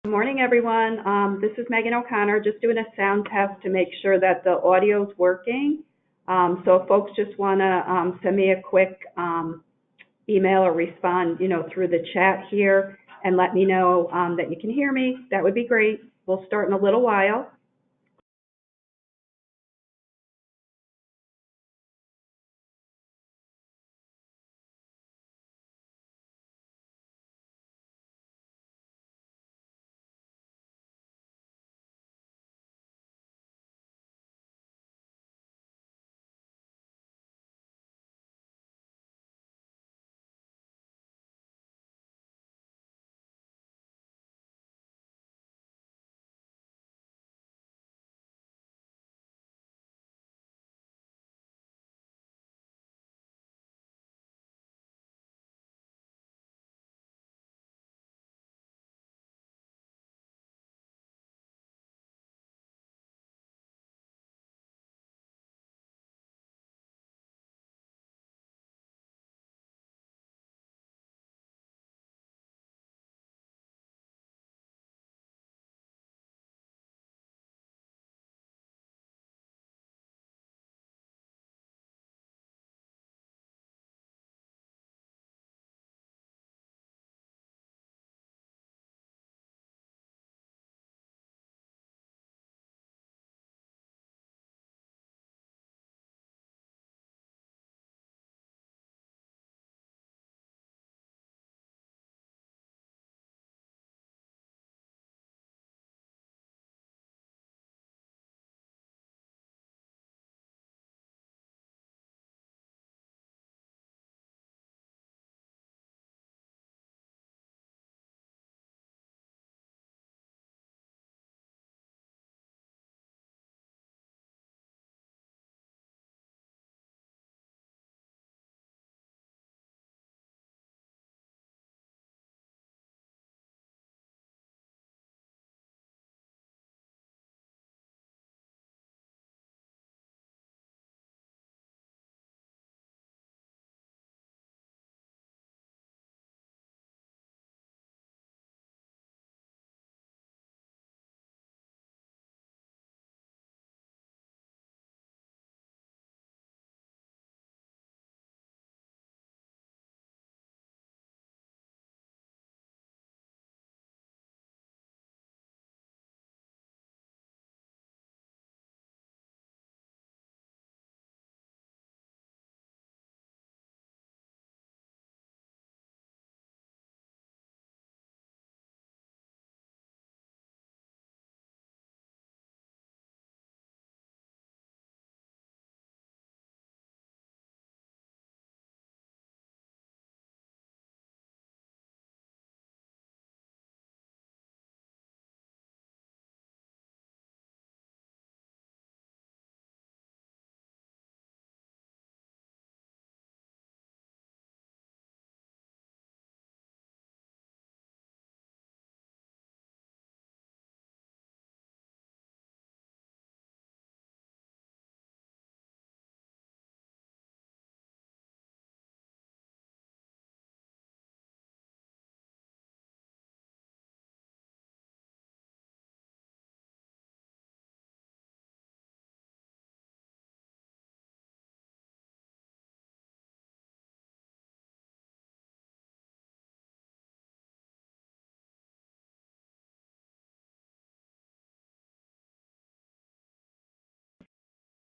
Good morning, everyone. This is Megan O'Connor, just doing a sound test to make sure that the audio's working. So if folks just want to send me a quick email or respond, through the chat here and let me know that you can hear me, that would be great. We'll start in a little while.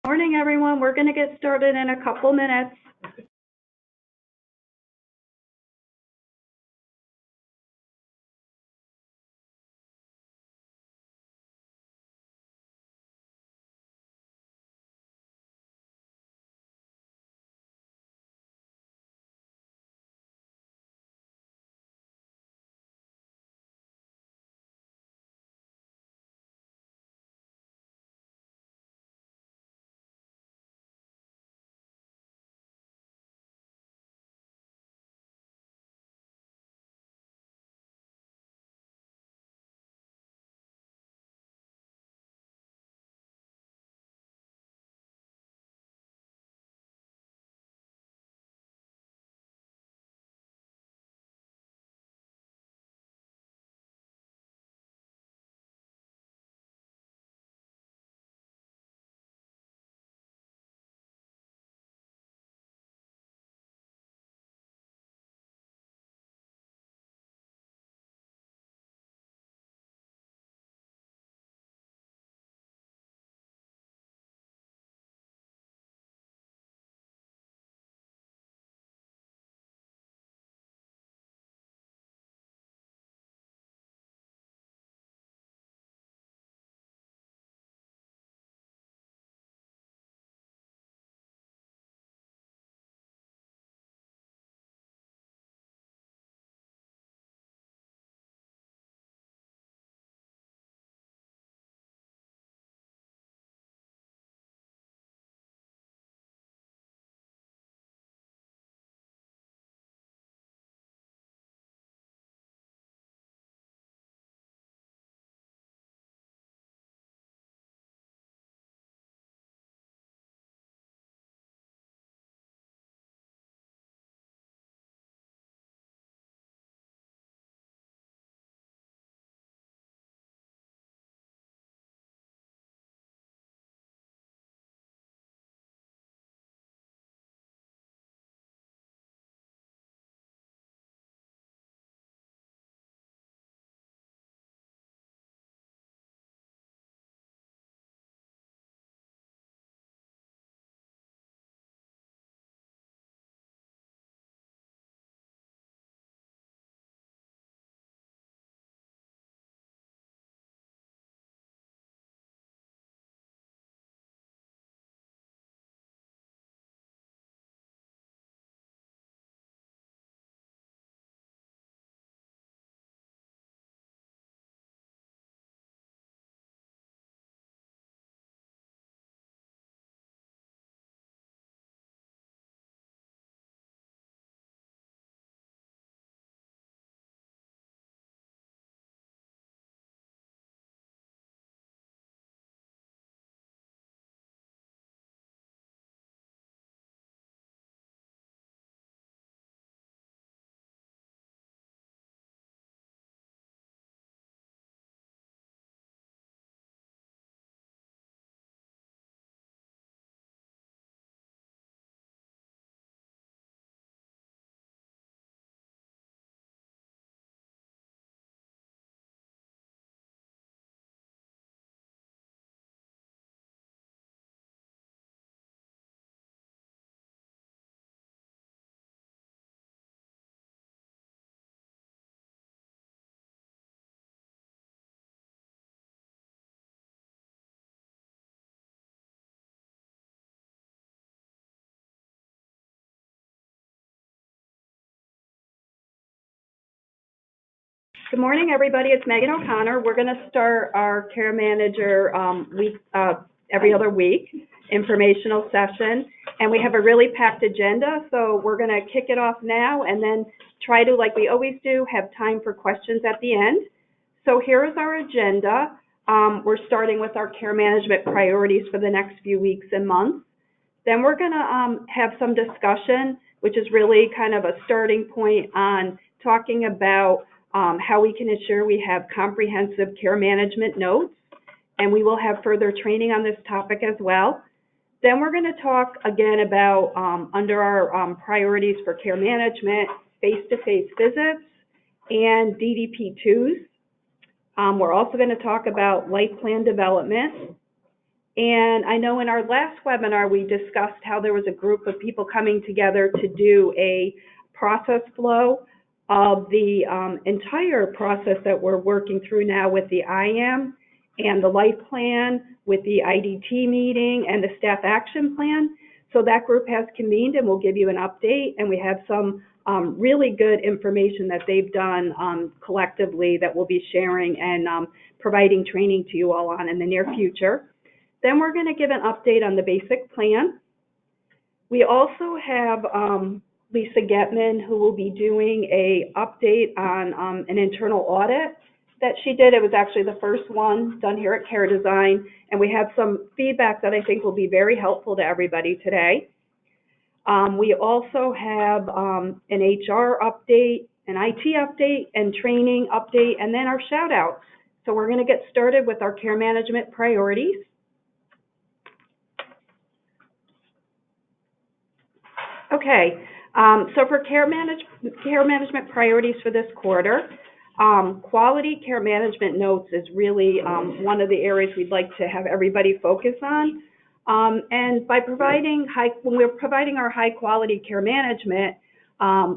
Morning, everyone. We're going to get started in a couple minutes. Good morning, everybody. It's Megan O'Connor. We're going to start our Care Manager every other week informational session, and we have a really packed agenda, so we're going to kick it off now and then try to, like we always do, have time for questions at the end. So here is our agenda. We're starting with our care management priorities for the next few weeks and months. Then we're going to have some discussion, which is really kind of a starting point on talking about how we can ensure we have comprehensive care management notes, and we will have further training on this topic as well. Then we're going to talk again about, under our priorities for care management, face-to-face visits and DDP2s. We're also going to talk about life plan development. And I know in our last webinar, we discussed how there was a group of people coming together to do a process flow of the entire process that we're working through now with the IAM and the life plan, with the IDT meeting and the staff action plan. So that group has convened and we'll give you an update, and we have some really good information that they've done collectively that we'll be sharing and providing training to you all on in the near future. Then we're going to give an update on the basic plan. We also have Lisa Getman, who will be doing a update on an internal audit that she did. It was actually the first one done here at Care Design, and we have some feedback that I think will be very helpful to everybody today. We also have an HR update, an IT update, and training update, and then our shout outs. So we're going to get started with our care management priorities. Okay, so for care management priorities for this quarter, quality care management notes is really one of the areas we'd like to have everybody focus on. And by providing when we're providing our high quality care management,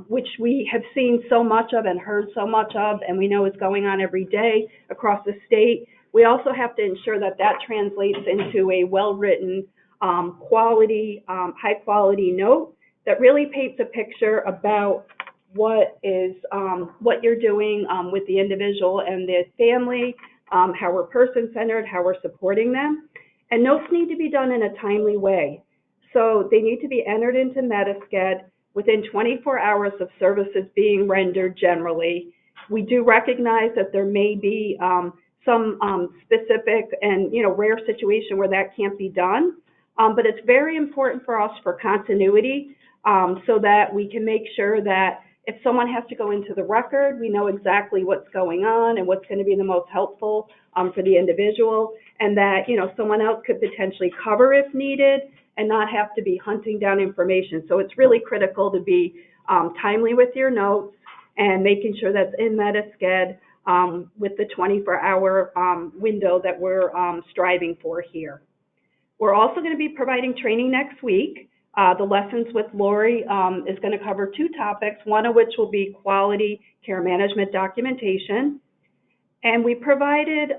which we have seen so much of and heard so much of, and we know is going on every day across the state, we also have to ensure that that translates into a well-written, quality, high quality note that really paints a picture about what you're doing with the individual and the family, how we're person-centered, how we're supporting them. And notes need to be done in a timely way. So they need to be entered into Medi-Sched within 24 hours of services being rendered generally. We do recognize that there may be some specific and rare situation where that can't be done, but it's very important for us for continuity, so that we can make sure that if someone has to go into the record, we know exactly what's going on and what's going to be the most helpful for the individual, and that someone else could potentially cover if needed and not have to be hunting down information. So it's really critical to be timely with your notes and making sure that's in Medi-Sched with the 24-hour window that we're striving for here. We're also going to be providing training next week. The Lessons with Lori is going to cover two topics, one of which will be quality care management documentation. And we provided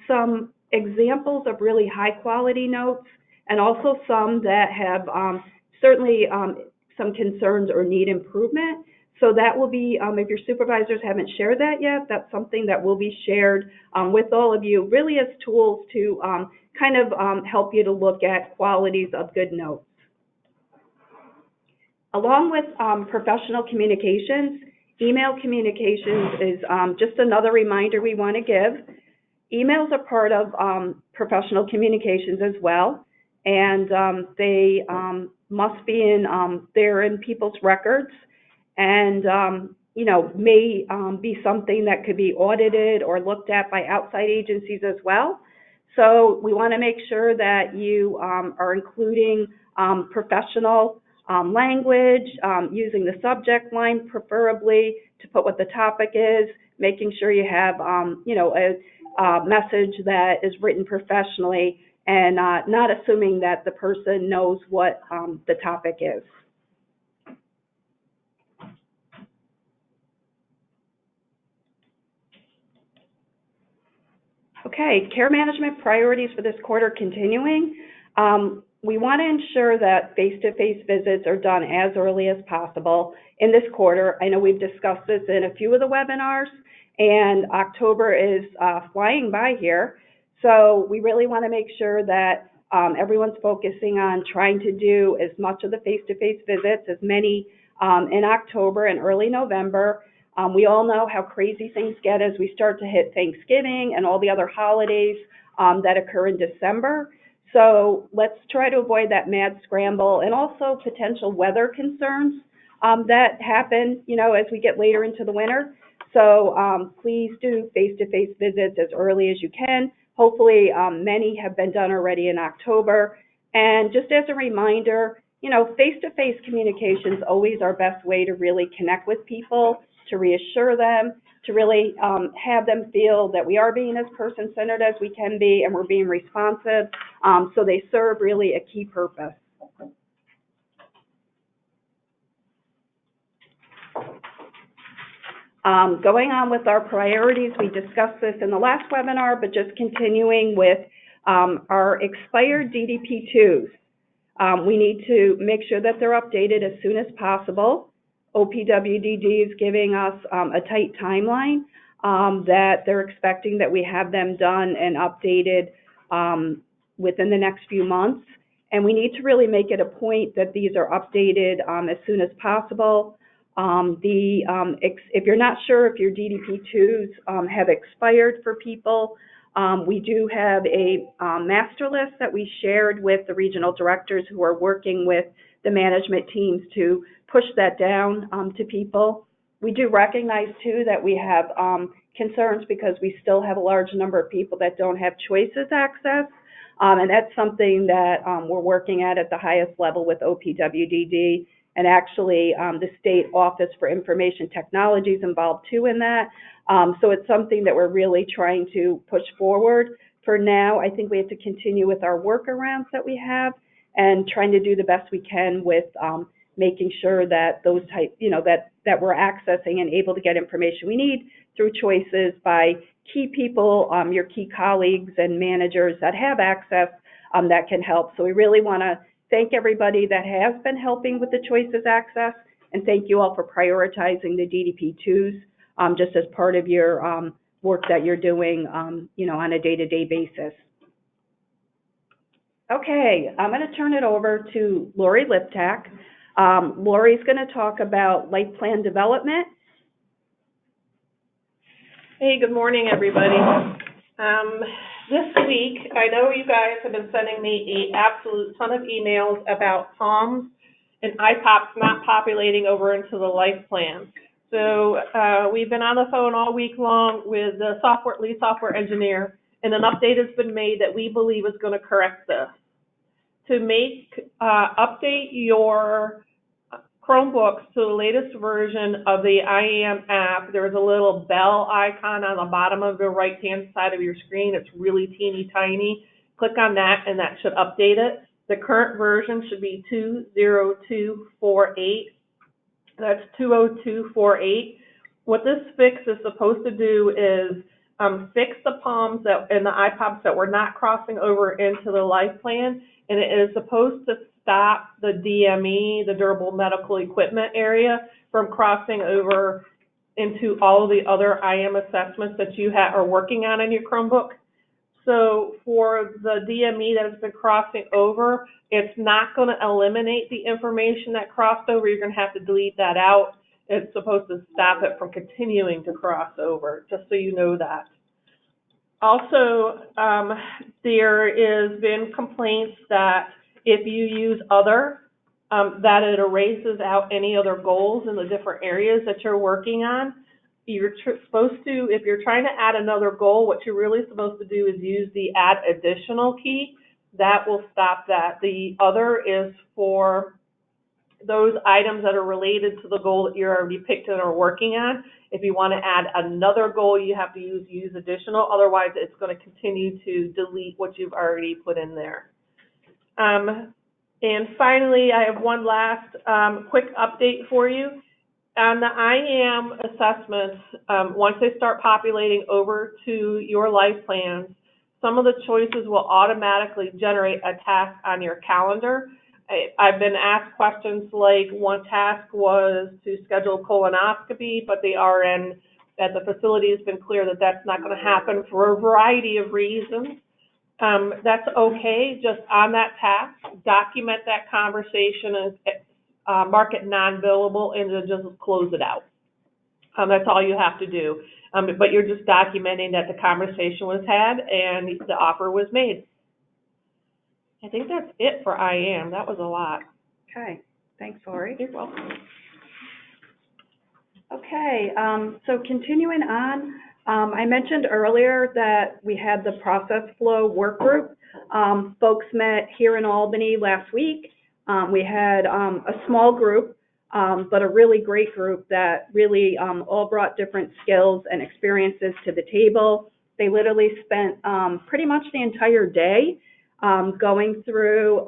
some examples of really high quality notes and also some that have certainly some concerns or need improvement. So that will be, if your supervisors haven't shared that yet, that's something that will be shared with all of you, really as tools to kind of help you to look at qualities of good notes. Along with professional communications, email communications is just another reminder we want to give. Emails are part of professional communications as well, and they must be they're in people's records, and may be something that could be audited or looked at by outside agencies as well. So we want to make sure that you are including professional language, using the subject line preferably to put what the topic is, making sure you have a message that is written professionally, and not assuming that the person knows what the topic is. Okay, care management priorities for this quarter continuing. We want to ensure that face-to-face visits are done as early as possible in this quarter. I know we've discussed this in a few of the webinars, and October is flying by here. So we really want to make sure that everyone's focusing on trying to do as much of the face-to-face visits, as many in October and early November. We all know how crazy things get as we start to hit Thanksgiving and all the other holidays that occur in December. So let's try to avoid that mad scramble and also potential weather concerns that happen, as we get later into the winter. So please do face-to-face visits as early as you can. Hopefully, many have been done already in October. And just as a reminder, face-to-face communication is always our best way to really connect with people, to reassure them, to really have them feel that we are being as person-centered as we can be and we're being responsive. So they serve really a key purpose. Going on with our priorities, we discussed this in the last webinar, but just continuing with our expired DDP2s. We need to make sure that they're updated as soon as possible. OPWDD is giving us a tight timeline that they're expecting that we have them done and updated within the next few months. And we need to really make it a point that these are updated as soon as possible. If you're not sure if your DDP2s have expired for people, we do have a master list that we shared with the regional directors who are working with the management teams to push that down to people. We do recognize, too, that we have concerns because we still have a large number of people that don't have choices access, and that's something that we're working at the highest level with OPWDD. And actually, the State Office for Information Technology is involved, too, in that. So it's something that we're really trying to push forward. For now, I think we have to continue with our workarounds that we have and trying to do the best we can with making sure that those that we're accessing and able to get information we need through choices by key people, your key colleagues and managers that have access that can help. So we really want to thank everybody that has been helping with the choices access, and thank you all for prioritizing the DDP2s just as part of your work that you're doing, on a day-to-day basis. Okay, I'm going to turn it over to Lori Liptak. Lori's going to talk about life plan development. Hey, good morning, everybody. This week, I know you guys have been sending me an absolute ton of emails about POMs and IPOPs not populating over into the life plan. So we've been on the phone all week long with the lead software engineer, and an update has been made that we believe is going to correct this. To update your Chromebooks to the latest version of the IAM app, there's a little bell icon on the bottom of the right-hand side of your screen. It's really teeny tiny. Click on that, and that should update it. The current version should be 20248. That's 20248. What this fix is supposed to do is fix the POMs and the IPOPs that were not crossing over into the life plan, and it is supposed to stop the DME, the durable medical equipment area, from crossing over into all of the other IM assessments that you are working on in your Chromebook. So for the DME that has been crossing over, it's not going to eliminate the information that crossed over. You're going to have to delete that out. It's supposed to stop it from continuing to cross over, just so you know that. Also, there has been complaints that if you use other, that it erases out any other goals in the different areas that you're working on. You're supposed to, if you're trying to add another goal, what you're really supposed to do is use the add additional key. That will stop that. The other is for those items that are related to the goal that you're already picked and are working on. If you want to add another goal, you have to use additional. Otherwise, it's going to continue to delete what you've already put in there. And finally, I have one last quick update for you. On the IAM assessments, once they start populating over to your life plans, some of the choices will automatically generate a task on your calendar. I've been asked questions like one task was to schedule colonoscopy, but the RN that the facility has been clear that that's not going to happen for a variety of reasons. That's okay. Just on that task, document that conversation and mark it non-billable and then just close it out. That's all you have to do. But you're just documenting that the conversation was had and the offer was made. I think that's it for IAM. That was a lot. Okay, thanks, Lori. You're welcome. Okay, so continuing on, I mentioned earlier that we had the process flow work group. Folks met here in Albany last week. We had a small group, but a really great group that really all brought different skills and experiences to the table. They literally spent pretty much the entire day going through,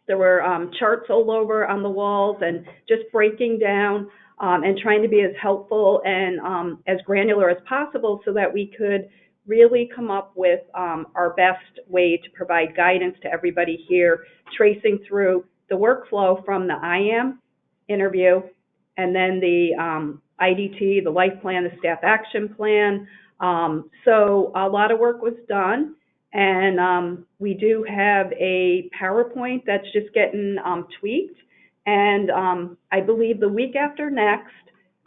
there were charts all over on the walls and just breaking down and trying to be as helpful and as granular as possible so that we could really come up with our best way to provide guidance to everybody here, tracing through the workflow from the IAM interview and then the IDT, the life plan, the staff action plan. So a lot of work was done. And we do have a PowerPoint that's just getting tweaked. And I believe the week after next,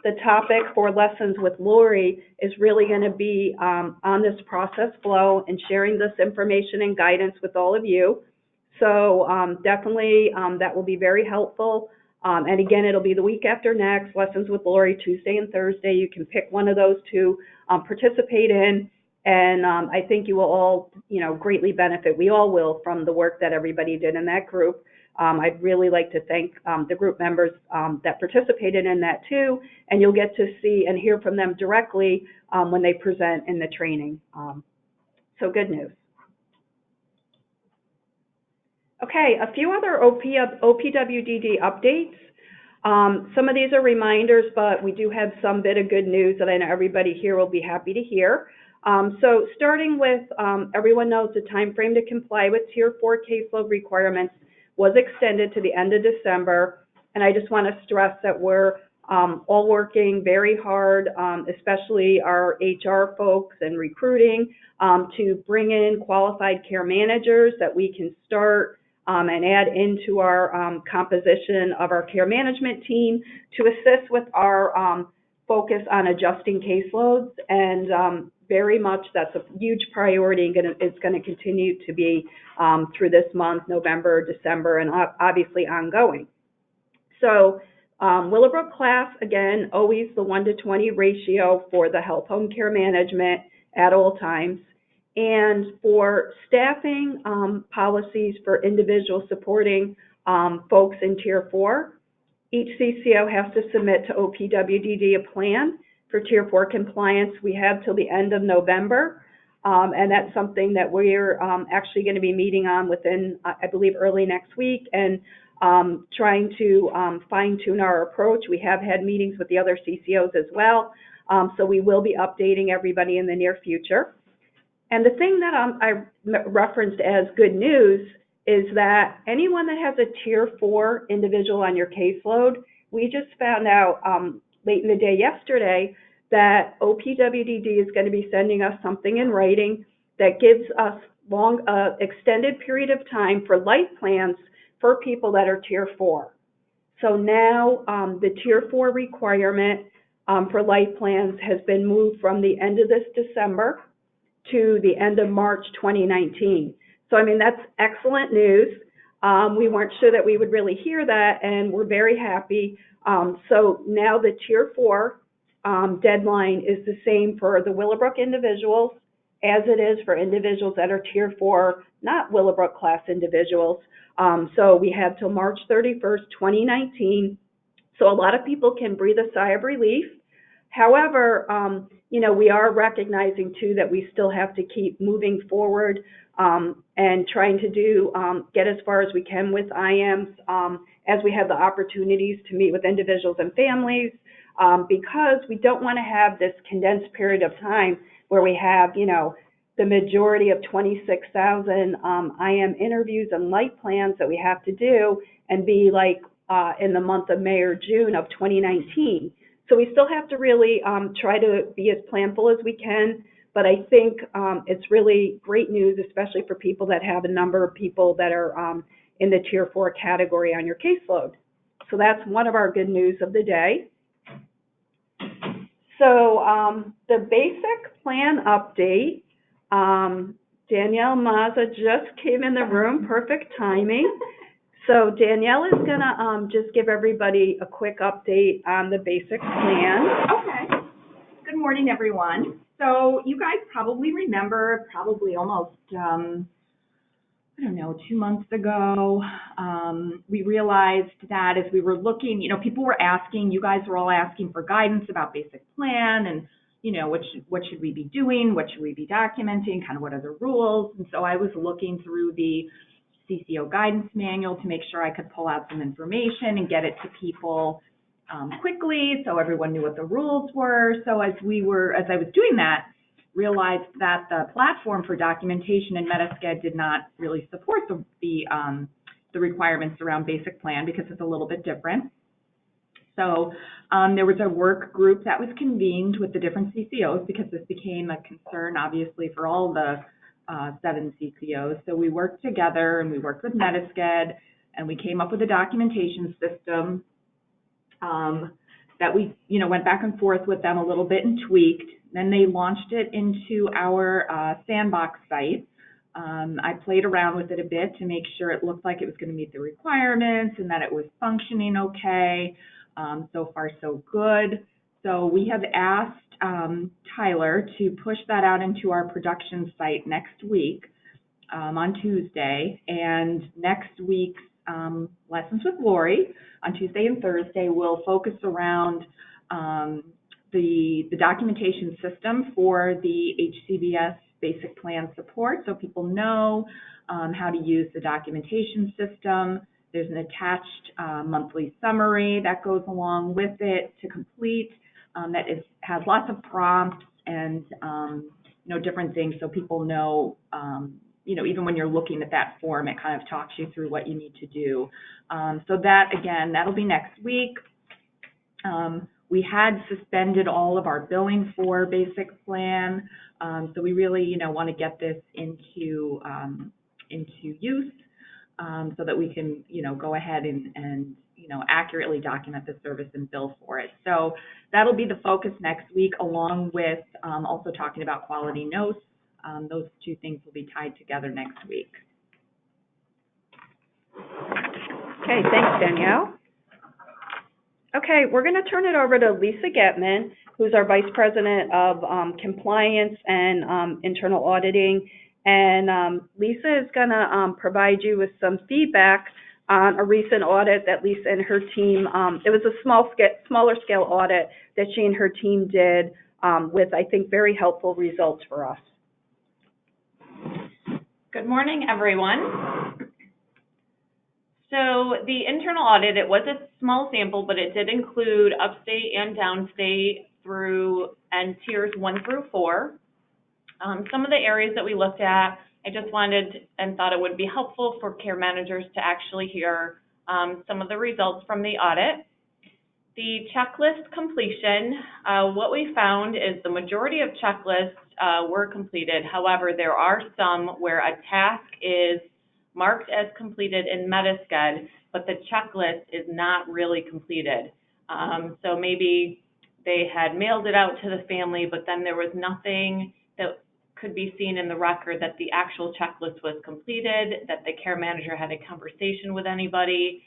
the topic for Lessons with Lori is really going to be on this process flow and sharing this information and guidance with all of you. So definitely that will be very helpful. And again, it'll be the week after next, Lessons with Lori, Tuesday and Thursday. You can pick one of those to participate in. And I think you will all, greatly benefit. We all will from the work that everybody did in that group. I'd really like to thank the group members that participated in that too. And you'll get to see and hear from them directly when they present in the training. So good news. Okay, a few other OPWDD updates. Some of these are reminders, but we do have some bit of good news that I know everybody here will be happy to hear. So starting with, everyone knows the time frame to comply with Tier 4 caseload requirements was extended to the end of December. And I just want to stress that we're all working very hard, especially our HR folks and recruiting, to bring in qualified care managers that we can start and add into our composition of our care management team to assist with our focus on adjusting caseloads. And very much that's a huge priority and it's going to continue to be through this month, November, December, and obviously ongoing. So Willowbrook class, again, always the 1-to-20 ratio for the health home care management at all times. And for staffing policies for individual supporting folks in Tier 4, each CCO has to submit to OPWDD a plan for Tier 4 compliance. We have till the end of November, and that's something that we're actually going to be meeting on within, I believe, early next week, and trying to fine-tune our approach. We have had meetings with the other CCOs as well, so we will be updating everybody in the near future. And the thing that I referenced as good news is that anyone that has a Tier 4 individual on your caseload, we just found out late in the day yesterday that OPWDD is going to be sending us something in writing that gives us extended period of time for life plans for people that are Tier 4. So now the Tier 4 requirement for life plans has been moved from the end of this December to the end of March 2019. So, I mean, that's excellent news. We weren't sure that we would really hear that, and we're very happy. So now the Tier 4 deadline is the same for the Willowbrook individuals as it is for individuals that are Tier 4, not Willowbrook class individuals. So we have till March 31st, 2019. So a lot of people can breathe a sigh of relief. However, we are recognizing too that we still have to keep moving forward and trying to get as far as we can with IAMs as we have the opportunities to meet with individuals and families, because we don't want to have this condensed period of time where we have, the majority of 26,000 IAM interviews and life plans that we have to do and be like in the month of May or June of 2019. So we still have to really try to be as planful as we can, but I think it's really great news, especially for people that have a number of people that are in the Tier 4 category on your caseload. So that's one of our good news of the day. So the basic plan update, Danielle Mazza just came in the room, perfect timing. So Danielle is going to just give everybody a quick update on the basic plan. Okay. Good morning, everyone. So you guys probably remember, almost, 2 months ago, we realized that as we were looking, people were asking, you guys were all asking for guidance about basic plan and, what should we be doing? What should we be documenting? Kind of what are the rules? And so I was looking through the CCO guidance manual to make sure I could pull out some information and get it to people quickly so everyone knew what the rules were. So as I was doing that, realized that the platform for documentation in Metasched did not really support the requirements around basic plan because it's a little bit different. So there was a work group that was convened with the different CCOs because this became a concern, obviously, for all the 7 CCOs. So we worked together and we worked with Metasched and we came up with a documentation system that we, went back and forth with them a little bit and tweaked. Then they launched it into our Sandbox site. I played around with it a bit to make sure it looked like it was going to meet the requirements and that it was functioning okay. So far, so good. So we have asked Tyler to push that out into our production site next week on Tuesday. And next week's Lessons with Lori on Tuesday and Thursday will focus around the documentation system for the HCBS basic plan support, so people know how to use the documentation system. There's an attached monthly summary that goes along with it to complete that has lots of prompts and different things, so people know even when you're looking at that form, it kind of talks you through what you need to do. So that, again, that'll be next week. We had suspended all of our billing for basic plan, so we really, want to get this into use so that we can, go ahead and accurately document the service and bill for it. So that'll be the focus next week, along with also talking about quality notes. Those 2 things will be tied together next week. Okay, thanks, Danielle. Okay, we're going to turn it over to Lisa Getman, who's our Vice President of Compliance and Internal Auditing. And Lisa is going to provide you with some feedback on a recent audit that Lisa and her team, it was a smaller scale audit that she and her team did with, I think, very helpful results for us. Good morning, everyone. So the internal audit, it was a small sample, but it did include upstate and downstate and tiers 1 through 4. Some of the areas that we looked at, I just wanted and thought it would be helpful for care managers to actually hear some of the results from the audit. The checklist completion, what we found is the majority of checklists were completed. However, there are some where a task is marked as completed in Metasched, but the checklist is not really completed. So maybe they had mailed it out to the family, but then there was nothing that could be seen in the record that the actual checklist was completed, that the care manager had a conversation with anybody.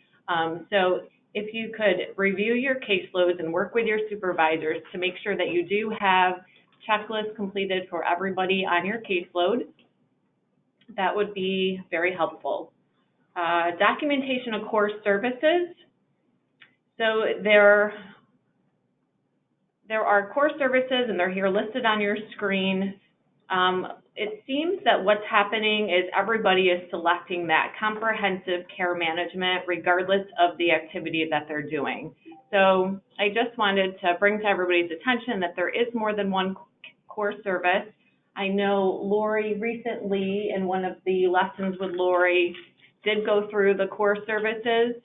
So if you could review your caseloads and work with your supervisors to make sure that you do have checklists completed for everybody on your caseload, that would be very helpful. Documentation of core services. So there are core services, and they're here listed on your screen. It seems that what's happening is everybody is selecting that comprehensive care management regardless of the activity that they're doing. So I just wanted to bring to everybody's attention that there is more than one core service. I know Lori recently, in one of the lessons with Lori, did go through the core services.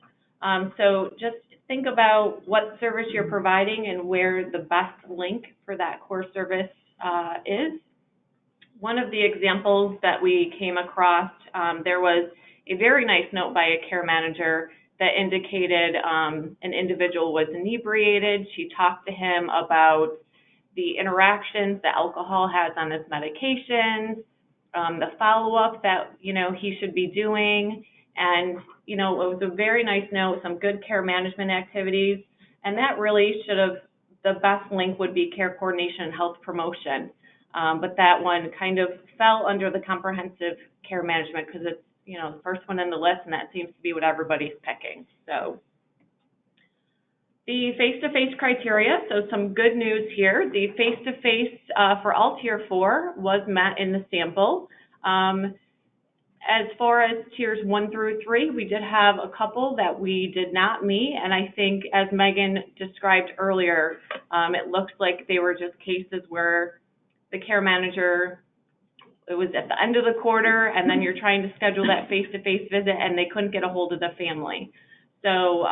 So just think about what service you're providing and where the best link for that core service is. One of the examples that we came across, there was a very nice note by a care manager that indicated an individual was inebriated. She talked to him about the interactions that alcohol has on his medications, the follow-up that, he should be doing. And, it was a very nice note, some good care management activities. And that really the best link would be care coordination and health promotion. But that one kind of fell under the comprehensive care management because it's, the first one in the list, and that seems to be what everybody's picking. So the face-to-face criteria, so some good news here. The face-to-face for all Tier 4 was met in the sample. As far as Tiers 1 through 3, we did have a couple that we did not meet, and I think, as Megan described earlier, it looks like they were just cases where the care manager, it was at the end of the quarter, and then you're trying to schedule that face-to-face visit, and they couldn't get a hold of the family. So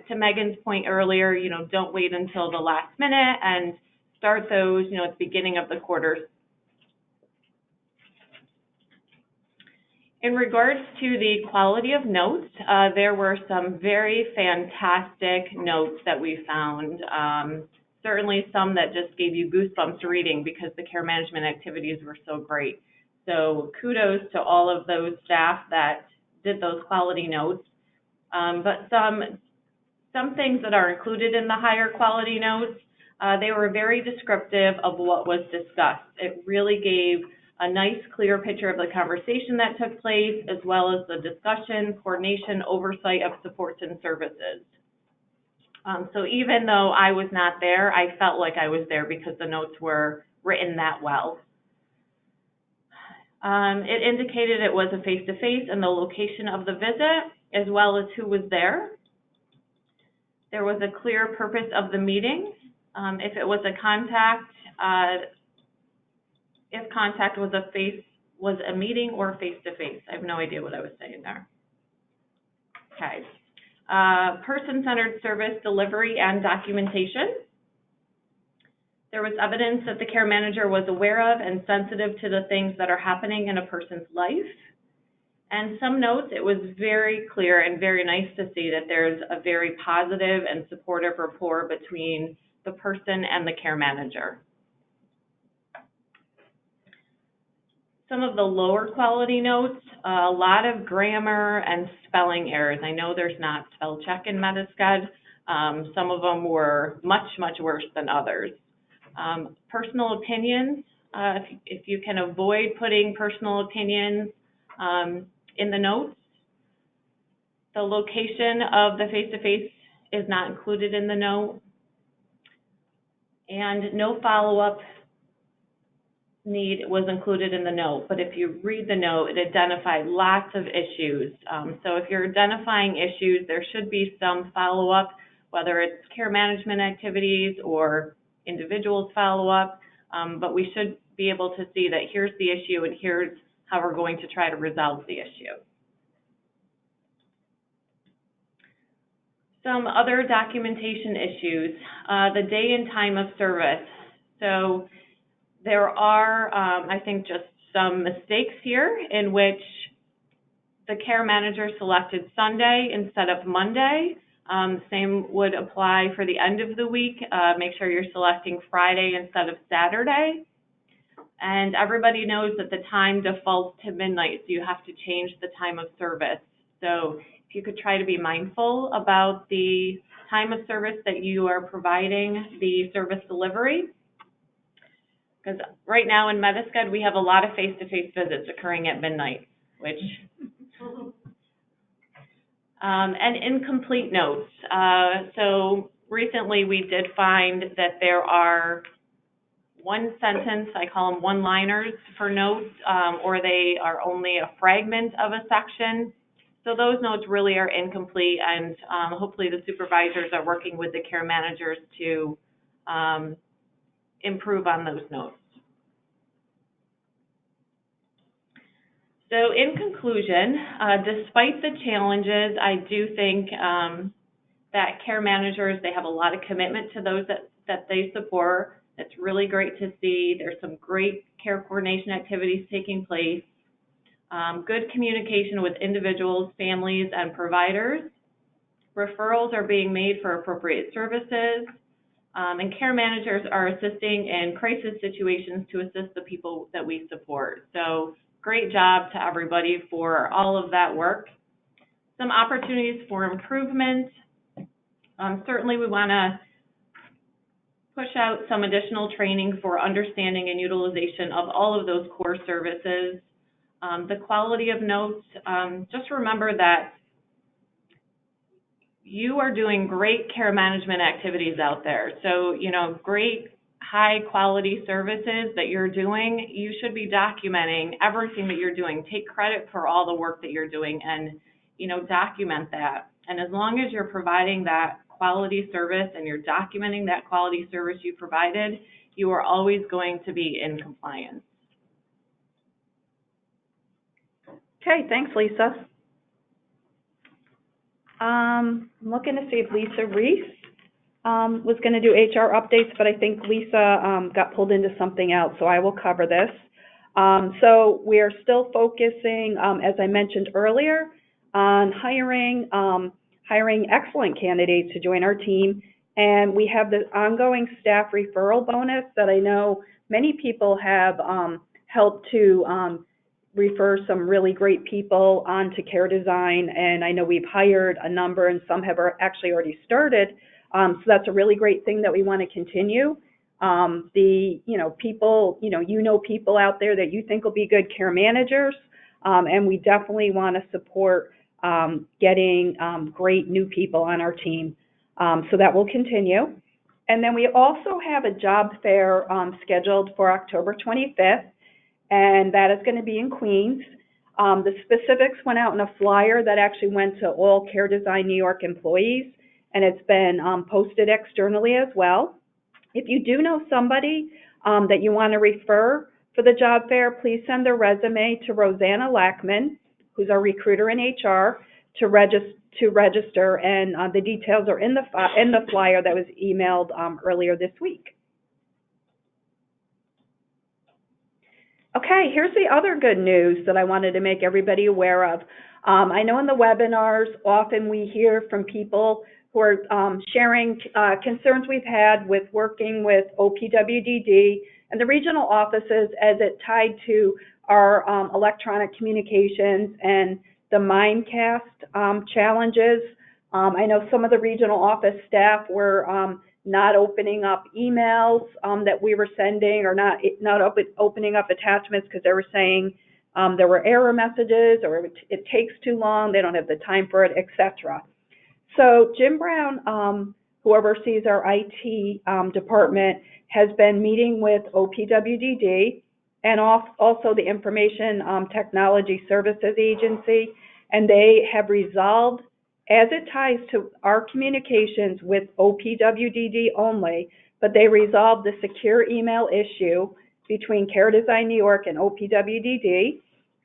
to Megan's point earlier, don't wait until the last minute and start those, at the beginning of the quarter. In regards to the quality of notes, there were some very fantastic notes that we found. Certainly some that just gave you goosebumps reading because the care management activities were so great. So kudos to all of those staff that did those quality notes. But some things that are included in the higher quality notes, they were very descriptive of what was discussed. It really gave a nice, clear picture of the conversation that took place, as well as the discussion, coordination, oversight of supports and services. So even though I was not there, I felt like I was there because the notes were written that well. It indicated it was a face-to-face and the location of the visit, as well as who was there. There was a clear purpose of the meeting. If it was a contact, if contact was a meeting or face-to-face. I have no idea what I was saying there. Okay. Person-centered service delivery and documentation. There was evidence that the care manager was aware of and sensitive to the things that are happening in a person's life. And some notes, it was very clear and very nice to see that there's a very positive and supportive rapport between the person and the care manager. Some of the lower quality notes, a lot of grammar and spelling errors. I know there's not spell check in Medi-Sched. Some of them were much, much worse than others. Personal opinions, if you can avoid putting personal opinions in the notes. The location of the face-to-face is not included in the note. And no follow-up need was included in the note, but if you read the note, it identified lots of issues. So if you're identifying issues, there should be some follow-up, whether it's care management activities or individuals follow-up, but we should be able to see that here's the issue and here's how we're going to try to resolve the issue. Some other documentation issues, the day and time of service. So there are, I think, just some mistakes here in which the care manager selected Sunday instead of Monday. Same would apply for the end of the week. Make sure you're selecting Friday instead of Saturday. And everybody knows that the time defaults to midnight, so you have to change the time of service. So if you could try to be mindful about the time of service that you are providing the service delivery. Because right now in Medi-Sched, we have a lot of face-to-face visits occurring at midnight, which, and incomplete notes. So recently we did find that there are one sentence, I call them one-liners for notes, or they are only a fragment of a section. So those notes really are incomplete, and hopefully the supervisors are working with the care managers to improve on those notes. So in conclusion, despite the challenges, I do think that care managers, they have a lot of commitment to those that they support. It's really great to see. There's some great care coordination activities taking place. Good communication with individuals, families, and providers. Referrals are being made for appropriate services. And care managers are assisting in crisis situations to assist the people that we support. So great job to everybody for all of that work. Some opportunities for improvement. Certainly we want to push out some additional training for understanding and utilization of all of those core services. The quality of notes, just remember that you are doing great care management activities out there. So, you know, great high quality services that you're doing, you should be documenting everything that you're doing. Take credit for all the work that you're doing and, you know, document that. And as long as you're providing that quality service and you're documenting that quality service you provided, you are always going to be in compliance. Okay, thanks, Lisa. I'm looking to see if Lisa Reese was going to do HR updates, but I think Lisa got pulled into something else, so I will cover this. So we are still focusing, as I mentioned earlier, on hiring excellent candidates to join our team, and we have the ongoing staff referral bonus that I know many people have helped to refer some really great people onto Care Design, and I know we've hired a number and some have actually already started. So that's a really great thing that we want to continue. People out there that you think will be good care managers, and we definitely want to support getting great new people on our team. So that will continue. And then we also have a job fair scheduled for October 25th. And that is going to be in Queens. The specifics went out in a flyer that actually went to all Care Design New York employees, and it's been posted externally as well. If you do know somebody that you want to refer for the job fair, please send their resume to Rosanna Lackman, who's our recruiter in HR, to register, and the details are in the flyer that was emailed earlier this week. Okay, here's the other good news that I wanted to make everybody aware of. I know in the webinars, often we hear from people who are sharing concerns we've had with working with OPWDD and the regional offices as it tied to our electronic communications and the Mimecast challenges. I know some of the regional office staff were not opening up emails that we were sending, or not opening up attachments because they were saying there were error messages, or it takes too long, they don't have the time for it, etc. So Jim Brown, who oversees our IT department, has been meeting with OPWDD and also the Information Technology Services Agency, and they have resolved, as it ties to our communications with OPWDD only, but they resolved the secure email issue between Care Design New York and OPWDD.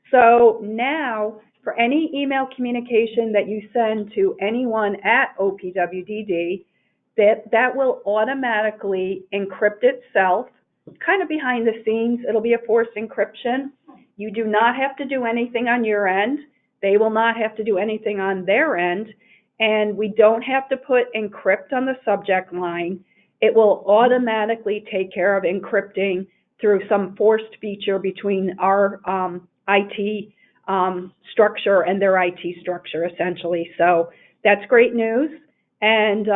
So now, for any email communication that you send to anyone at OPWDD, that will automatically encrypt itself, kind of behind the scenes. It'll be a forced encryption. You do not have to do anything on your end. They will not have to do anything on their end, and we don't have to put encrypt on the subject line. It will automatically take care of encrypting through some forced feature between our IT structure and their IT structure, essentially. So that's great news. And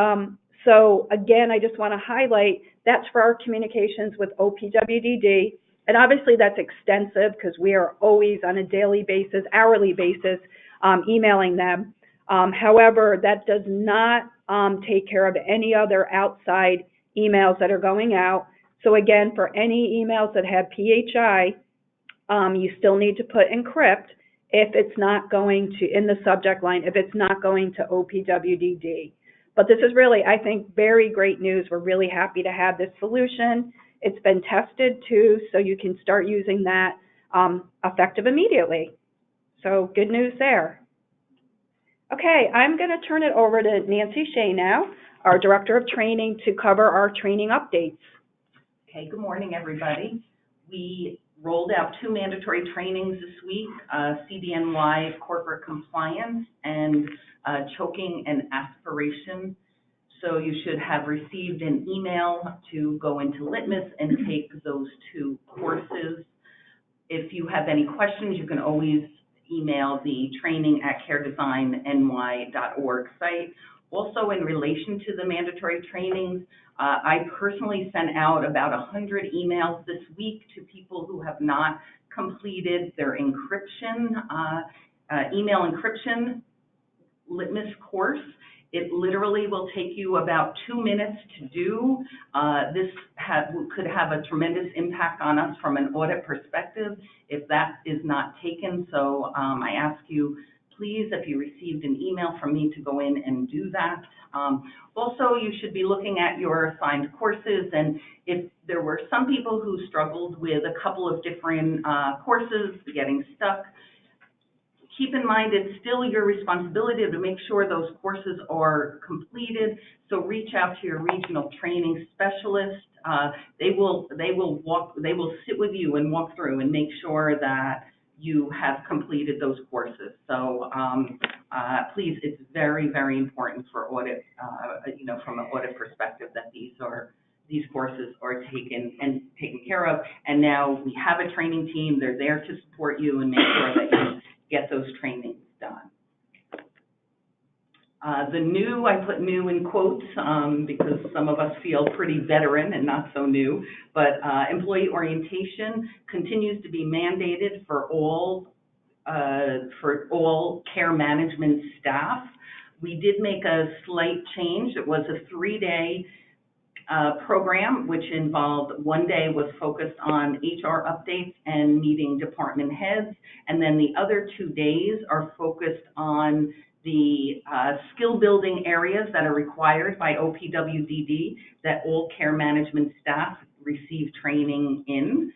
so again, I just want to highlight that's for our communications with OPWDD. And obviously that's extensive because we are always on a daily basis, hourly basis, emailing them. However, that does not take care of any other outside emails that are going out. So again, for any emails that have PHI, you still need to put encrypt if it's not going to, in the subject line, if it's not going to OPWDD. But this is really, I think, very great news. We're really happy to have this solution. It's been tested too, so you can start using that effective immediately. So good news there. Okay, I'm going to turn it over to Nancy Shea now, our Director of Training, to cover our training updates. Okay, good morning, everybody. We rolled out 2 mandatory trainings this week, CDNY corporate compliance and choking and aspiration. So you should have received an email to go into Litmus and take those 2 courses. If you have any questions, you can always email the training@caredesignny.org site. Also, in relation to the mandatory trainings, I personally sent out about 100 emails this week to people who have not completed their encryption, email encryption Litmus course. It literally will take you about 2 minutes to do. This could have a tremendous impact on us from an audit perspective if that is not taken. So I ask you, please, if you received an email from me, to go in and do that. Also, you should be looking at your assigned courses, and if there were some people who struggled with a couple of different courses, getting stuck, keep in mind it's still your responsibility to make sure those courses are completed. So reach out to your regional training specialist. They will sit with you and walk through and make sure that you have completed those courses. So please, it's very, very important for audit, from an audit perspective, that these courses are taken care of. And now we have a training team. They're there to support you and make sure that you get those trainings done. The new, I put new in quotes because some of us feel pretty veteran and not so new, but employee orientation continues to be mandated for all care management staff. We did make a slight change. It was a 3-day program, which involved 1 day was focused on HR updates and meeting department heads, and then the other 2 days are focused on the skill building areas that are required by OPWDD that all care management staff receive training in.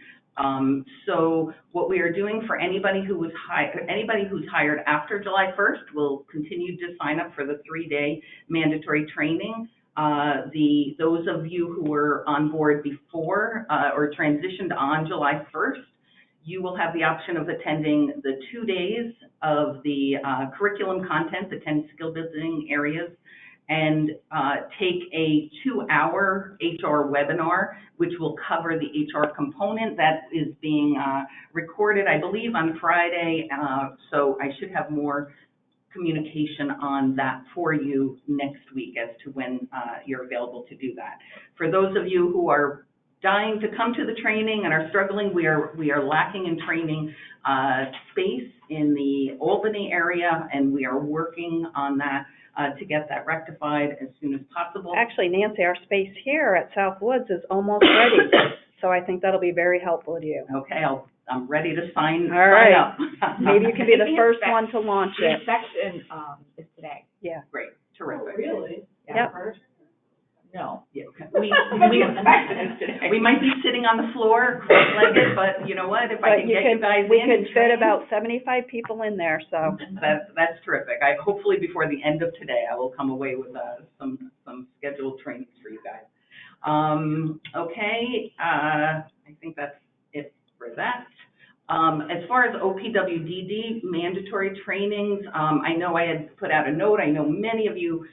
So what we are doing for anybody who's hired after July 1st will continue to sign up for the 3-day mandatory training. Those of you who were on board before or transitioned on July 1st, you will have the option of attending the 2 days of the curriculum content, the 10 skill building areas, and take a 2-hour HR webinar, which will cover the HR component that is being recorded, I believe, on Friday. So I should have more communication on that for you next week as to when you're available to do that. For those of you who are dying to come to the training and are struggling, we are lacking in training space in the Albany area, and we are working on that to get that rectified as soon as possible. Actually, Nancy, our space here at South Woods is almost ready, so I think that'll be very helpful to you. Okay, I'm ready to sign right. up. Maybe you can be the first one to launch The it. inspection is today. Yeah. Great, terrific. Really? Yep. No. Yeah, okay. We might be sitting on the floor cross-legged, but you know what? If I can get you guys in. We could and fit train, about 75 people in there, so. That's terrific. Hopefully before the end of today, I will come away with some scheduled trainings for you guys. Okay, I think that's it for that. As far as OPWDD mandatory trainings, I know I had put out a note. I know many of you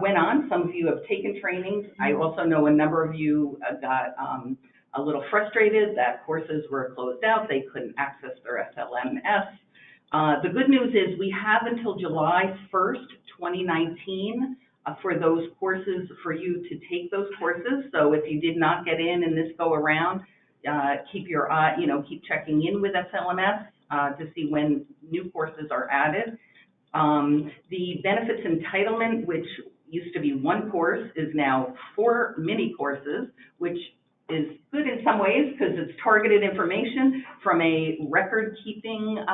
went on. Some of you have taken trainings. I also know a number of you got a little frustrated that courses were closed out. They couldn't access their SLMS. The good news is we have until July 1st, 2019 for those courses, for you to take those courses. So if you did not get in this go around, keep your eye, keep checking in with SLMS to see when new courses are added. The benefits entitlement, which used to be 1 course, is now 4 mini courses, which is good in some ways because it's targeted information. From a record-keeping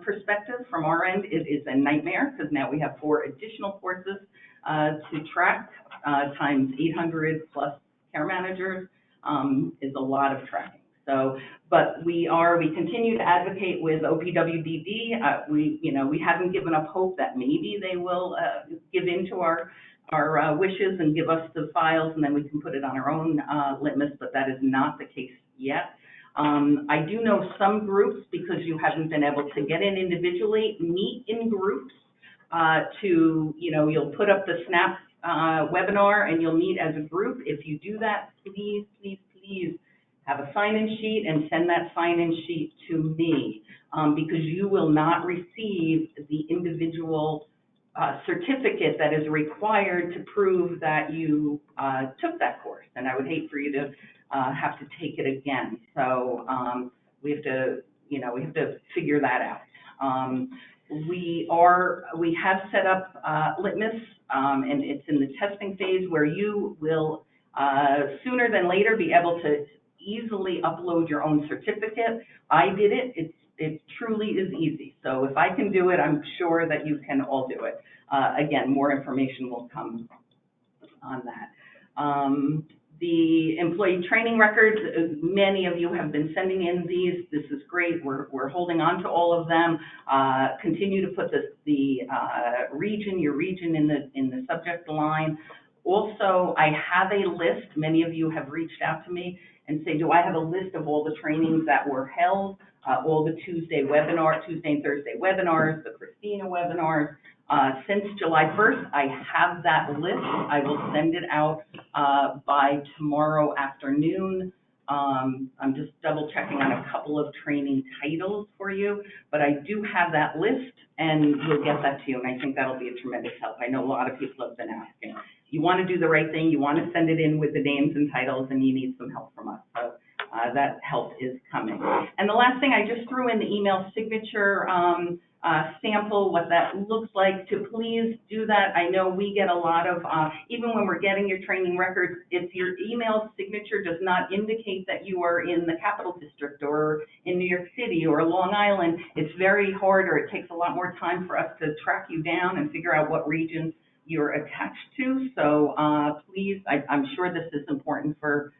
perspective, from our end, it is a nightmare because now we have 4 additional courses to track times 800 plus care managers is a lot of tracking. So, but we continue to advocate with OPWDD. We haven't given up hope that maybe they will give in to our wishes and give us the files, and then we can put it on our own litmus, but that is not the case yet. I do know some groups, because you haven't been able to get in individually, meet in groups you'll put up the SNAP webinar and you'll meet as a group. If you do that, please, please, please have a sign-in sheet and send that sign-in sheet to me, because you will not receive the individual certificate that is required to prove that you took that course. And I would hate for you to have to take it again. So we have to figure that out. We have set up Litmus, and it's in the testing phase where you will sooner than later be able to easily upload your own certificate. I did it. It truly is easy. So if I can do it, I'm sure that you can all do it. Again, more information will come on that. The employee training records, many of you have been sending in these. This is great. We're holding on to all of them. Continue to put your region in the subject line. Also, I have a list. Many of you have reached out to me and say, do I have a list of all the trainings that were held, all the Tuesday and Thursday webinars, the Christina webinars. Since July 1st, I have that list. I will send it out by tomorrow afternoon. I'm just double checking on a couple of training titles for you, but I do have that list, and we'll get that to you, and I think that'll be a tremendous help. I know a lot of people have been asking. You want to do the right thing, you want to send it in with the names and titles, and you need some help from us. So that help is coming. And the last thing, I just threw in the email signature sample, what that looks like, to please do that. I know we get a lot of, even when we're getting your training records, if your email signature does not indicate that you are in the Capital District or in New York City or Long Island, it's very hard, or it takes a lot more time for us to track you down and figure out what region you're attached to. So please, I'm sure this is important for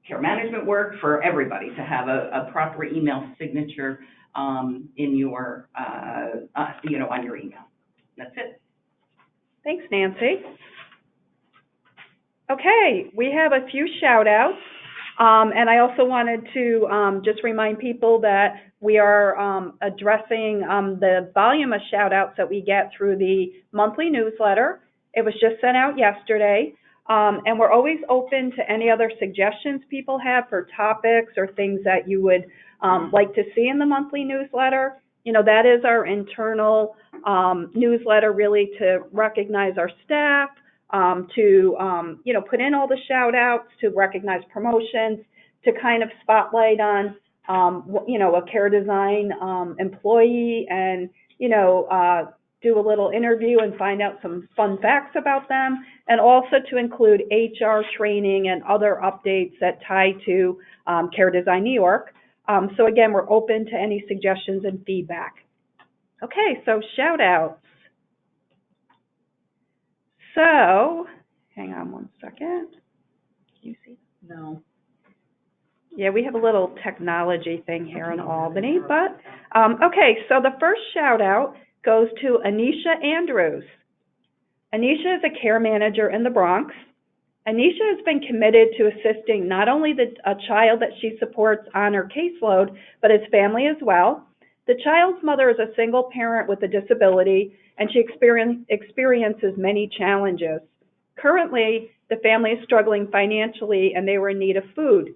care management work, for everybody to have a proper email signature in your, on your email. That's it. Thanks, Nancy. Okay, we have a few shout outs. And I also wanted to just remind people that we are addressing the volume of shout outs that we get through the monthly newsletter. It was just sent out yesterday. And we're always open to any other suggestions people have for topics or things that you would like to see in the monthly newsletter. That is our internal newsletter, really to recognize our staff, to put in all the shout outs, to recognize promotions, to kind of spotlight on a Care Design employee, and do a little interview and find out some fun facts about them, and also to include HR training and other updates that tie to Care Design New York. So again, we're open to any suggestions and feedback. Okay, so shout outs. So, hang on one second. Can you see? No. Yeah, we have a little technology thing here in Albany, but, okay, so the first shout out goes to Anisha Andrews. Anisha is a care manager in the Bronx. Anisha has been committed to assisting not only a child that she supports on her caseload, but his family as well. The child's mother is a single parent with a disability, and she experiences many challenges. Currently, the family is struggling financially, and they were in need of food.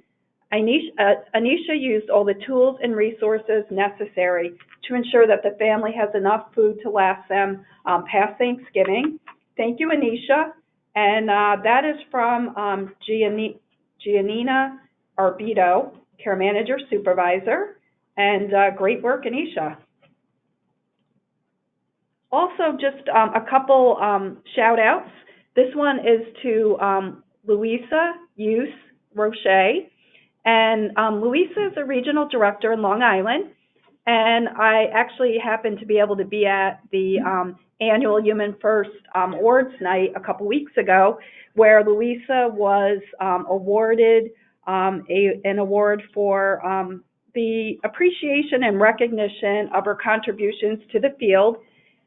Anisha used all the tools and resources necessary to ensure that the family has enough food to last them past Thanksgiving. Thank you, Anisha. And that is from Giannina Arbito, Care Manager Supervisor. And great work, Anisha. Also, just a couple shout outs. This one is to Louisa Yus Roche. And Louisa is a regional director in Long Island. And I actually happened to be able to be at the annual Human First Awards night a couple weeks ago, where Louisa was awarded an award for the appreciation and recognition of her contributions to the field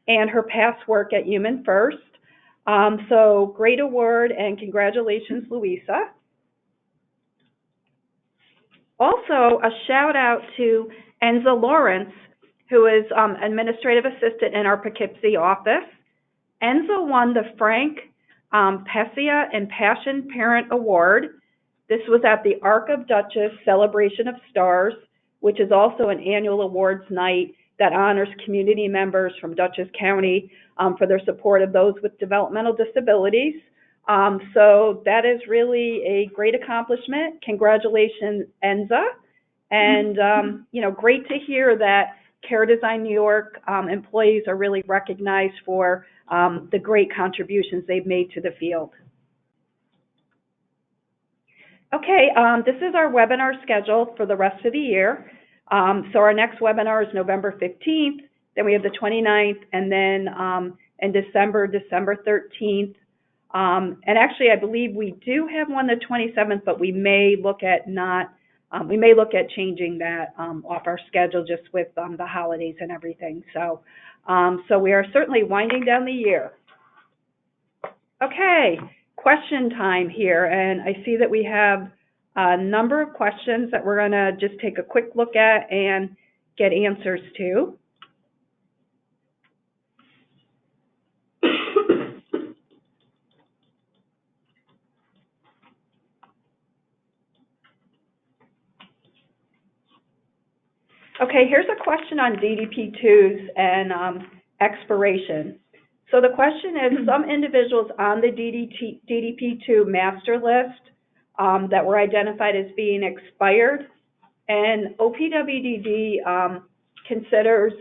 and her past work at Human First. So great award, and congratulations, Louisa. Also, a shout out to Enza Lawrence, who is administrative assistant in our Poughkeepsie office. Enza won the Frank Pescia Impassioned Parent Award. This was at the Arc of Dutchess Celebration of Stars, which is also an annual awards night that honors community members from Dutchess County for their support of those with developmental disabilities. So that is really a great accomplishment. Congratulations, Enza. And, you know, great to hear that Care Design New York employees are really recognized for the great contributions they've made to the field. Okay, this is our webinar schedule for the rest of the year. So our next webinar is November 15th, then we have the 29th, and then in December 13th. And actually, I believe we do have one the 27th, but we may look at changing that off our schedule just with the holidays and everything. So, so we are certainly winding down the year. Okay, question time here, and I see that we have a number of questions that we're going to just take a quick look at and get answers to. Okay, here's a question on DDP2s and expiration. So the question is, some individuals on the DDP2 master list that were identified as being expired, and OPWDD considers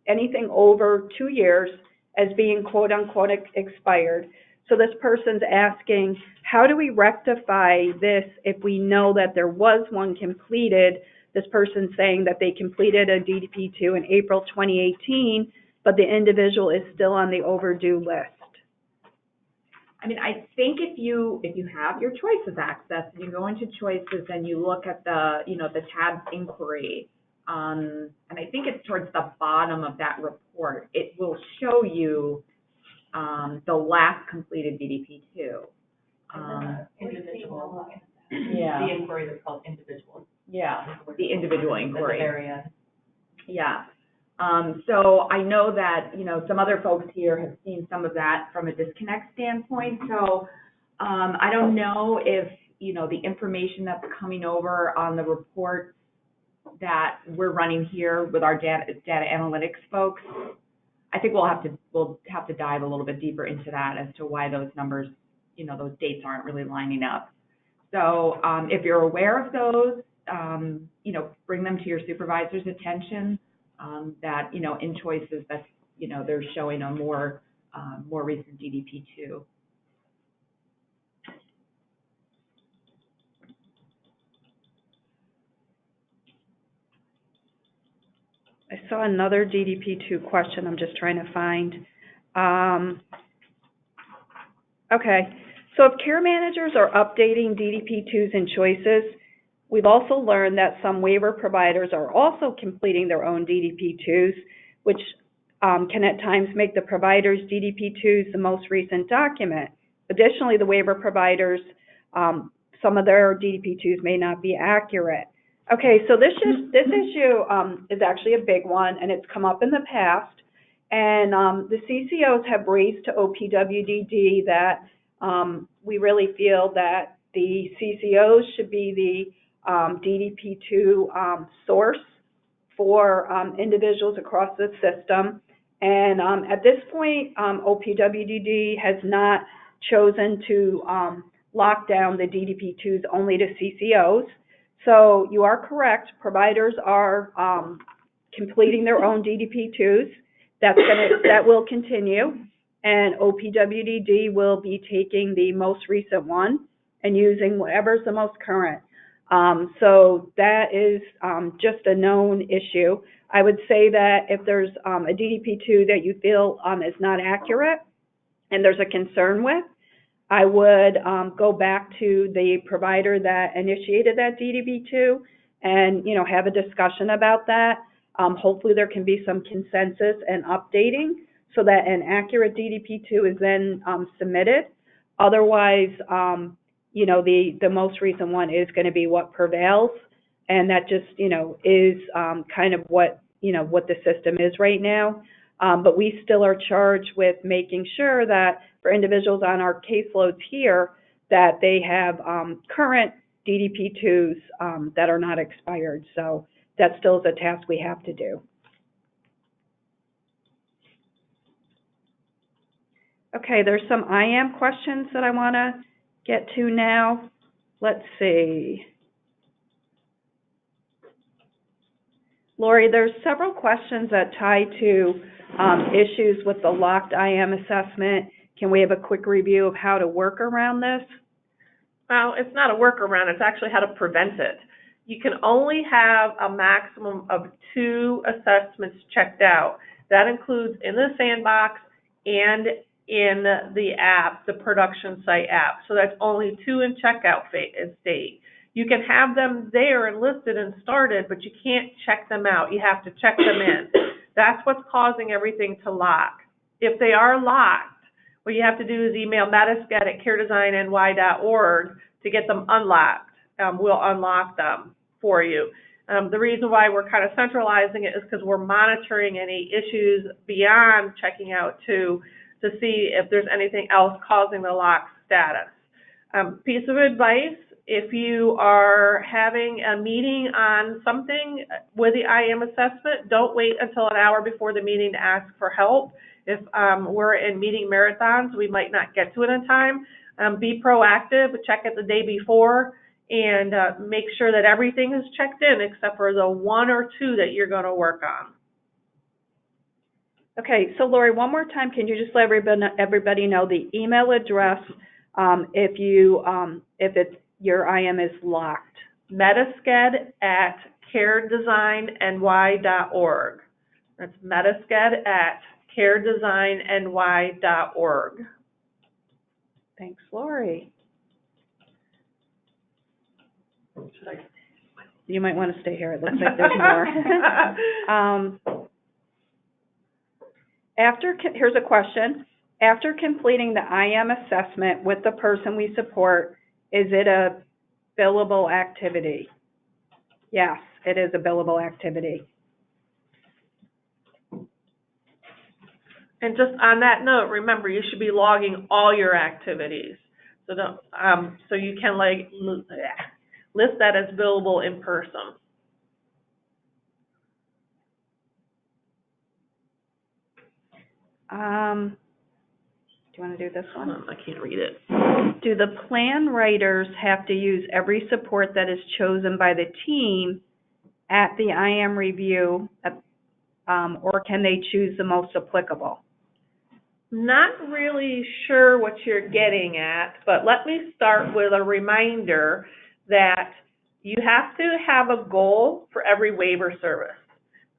anything over 2 years as being quote-unquote expired. So this person's asking, how do we rectify this if we know that there was one completed? This person's saying that they completed a DDP2 in April 2018, but the individual is still on the overdue list. I mean, I think if you have your choices access, you go into choices and you look at the, you know, the tab inquiry, and I think it's towards the bottom of that report. It will show you the last completed DDP2. Individual. Yeah. The inquiry is called individual. Yeah, the individual inquiry. At the very end. Yeah. So I know that, you know, some other folks here have seen some of that from a disconnect standpoint. So I don't know if, you know, the information that's coming over on the report that we're running here with our data analytics folks, I think we'll have to dive a little bit deeper into that as to why those numbers, you know, those dates aren't really lining up. So if you're aware of those, you know, bring them to your supervisor's attention, that, you know, in choices that, you know, they're showing a more recent DDP2. I saw another DDP2 question I'm just trying to find. Okay, so if care managers are updating DDP2s and choices, we've also learned that some waiver providers are also completing their own DDP2s, which can at times make the provider's DDP2s the most recent document. Additionally, the waiver providers, some of their DDP2s may not be accurate. Okay, so this issue is actually a big one, and it's come up in the past. And the CCOs have raised to OPWDD that we really feel that the CCOs should be the DDP2 source for individuals across the system. And at this point, OPWDD has not chosen to lock down the DDP2s only to CCOs. So you are correct, providers are completing their own DDP2s. That will continue, and OPWDD will be taking the most recent one and using whatever's the most current. So that is just a known issue. I would say that if there's a DDP2 that you feel is not accurate and there's a concern with, I would go back to the provider that initiated that DDB2 and, have a discussion about that. Hopefully there can be some consensus and updating so that an accurate DDP2 is then submitted. Otherwise, the most recent one is going to be what prevails, and that just, is kind of what the system is right now. But we still are charged with making sure that for individuals on our caseloads here, that they have current DDP2s that are not expired. So that still is a task we have to do. Okay, there's some IAM questions that I want to get to now. Let's see. Lori, there's several questions that tie to issues with the locked IAM assessment. Can we have a quick review of how to work around this? Well, it's not a workaround, it's actually how to prevent it. You can only have a maximum of 2 assessments checked out. That includes in the sandbox and in the app, the production site app. So that's only 2 in checkout state. You can have them there and listed and started, but you can't check them out. You have to check them in. That's what's causing everything to lock. If they are locked, what you have to do is email metasced@caredesignny.org to get them unlocked. We'll unlock them for you. The reason why we're kind of centralizing it is because we're monitoring any issues beyond checking out to see if there's anything else causing the lock status. Piece of advice, if you are having a meeting on something with the IAM assessment, don't wait until an hour before the meeting to ask for help. If we're in meeting marathons, we might not get to it in time. Be proactive, check it the day before, and make sure that everything is checked in except for the 1 or 2 that you're going to work on. Okay, so Lori, one more time, can you just let everybody know the email address if your IAM is locked? metasced@caredesignny.org. That's metasced@caredesignny.org. Thanks, Lori. You might want to stay here. It looks like there's more. Here's a question. After completing the IAM assessment with the person we support, is it a billable activity? Yes, it is a billable activity. And just on that note, remember, you should be logging all your activities. So so you can list that as billable in person. Do you want to do this one? I can't read it. Do the plan writers have to use every support that is chosen by the team at the IAM review, or can they choose the most applicable? Not really sure what you're getting at, but let me start with a reminder that you have to have a goal for every waiver service.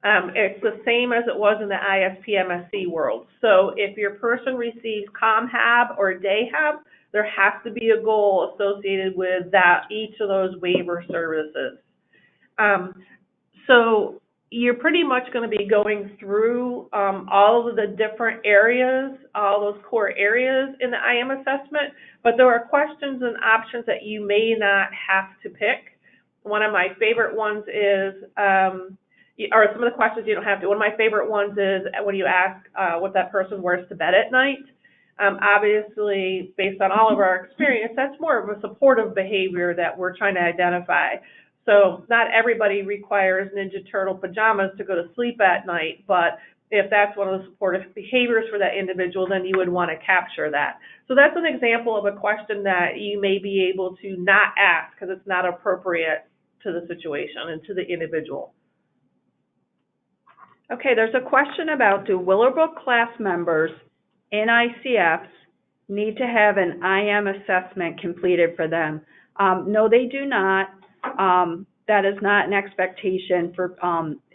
It's the same as it was in the ISP-MSC world. So if your person receives ComHab or DayHab, there has to be a goal associated with that, each of those waiver services. So you're pretty much going to be going through all of the different areas, all those core areas in the IAM assessment, but there are questions and options that you may not have to pick. One of my favorite ones is, or some of the questions you don't have to. One of my favorite ones is when you ask what that person wears to bed at night. Obviously, based on all of our experience, that's more of a supportive behavior that we're trying to identify. So not everybody requires Ninja Turtle pajamas to go to sleep at night, but if that's one of the supportive behaviors for that individual, then you would want to capture that. So that's an example of a question that you may be able to not ask because it's not appropriate to the situation and to the individual. Okay, there's a question about, do Willowbrook class members in ICFs need to have an IAM assessment completed for them? No, they do not. That is not an expectation for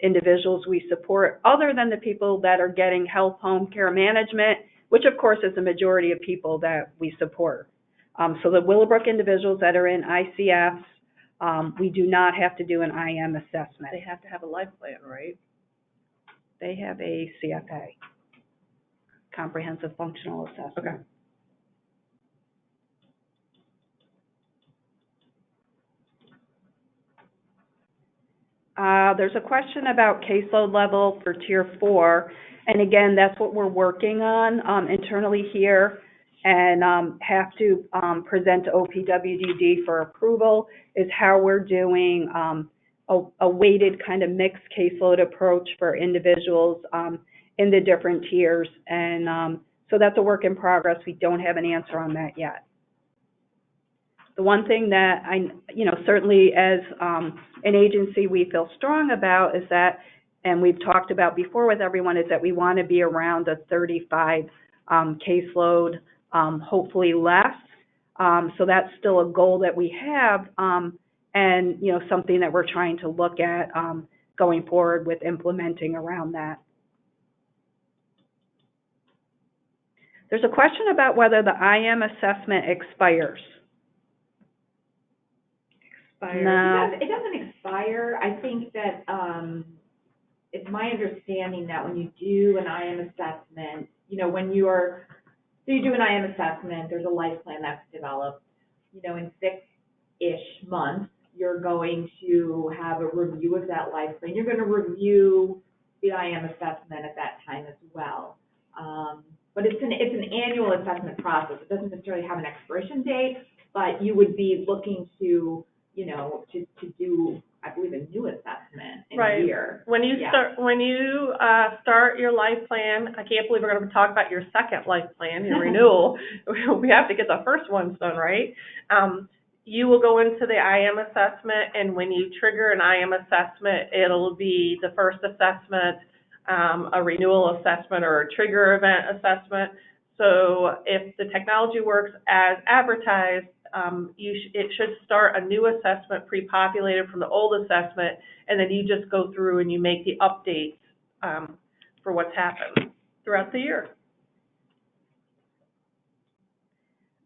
individuals we support, other than the people that are getting health home care management, which of course is the majority of people that we support. So the Willowbrook individuals that are in ICFs, we do not have to do an IM assessment. They have to have a life plan, right? They have a CFA, Comprehensive Functional Assessment. Okay. There's a question about caseload level for Tier 4, and again, that's what we're working on internally here, and have to present to OPWDD for approval, is how we're doing a weighted kind of mixed caseload approach for individuals in the different tiers, and so that's a work in progress. We don't have an answer on that yet. The one thing that certainly as an agency we feel strong about is that, and we've talked about before with everyone, is that we want to be around a 35 caseload, hopefully less. So that's still a goal that we have, and something that we're trying to look at going forward with implementing around that. There's a question about whether the IM assessment expires. No. It doesn't expire. I think that, it's my understanding that when you do an IM assessment, when so you do an IM assessment, there's a life plan that's developed, in 6-ish months, you're going to have a review of that life plan. You're going to review the IM assessment at that time as well. But it's an annual assessment process. It doesn't necessarily have an expiration date, but you would be looking to do, I believe, a new assessment in a year. When you start your life plan, I can't believe we're going to talk about your second life plan, your renewal. We have to get the first ones done, right? You will go into the IM assessment, and when you trigger an IM assessment, it'll be the first assessment, a renewal assessment, or a trigger event assessment. So if the technology works as advertised, it should start a new assessment pre-populated from the old assessment, and then you just go through and you make the updates for what's happened throughout the year.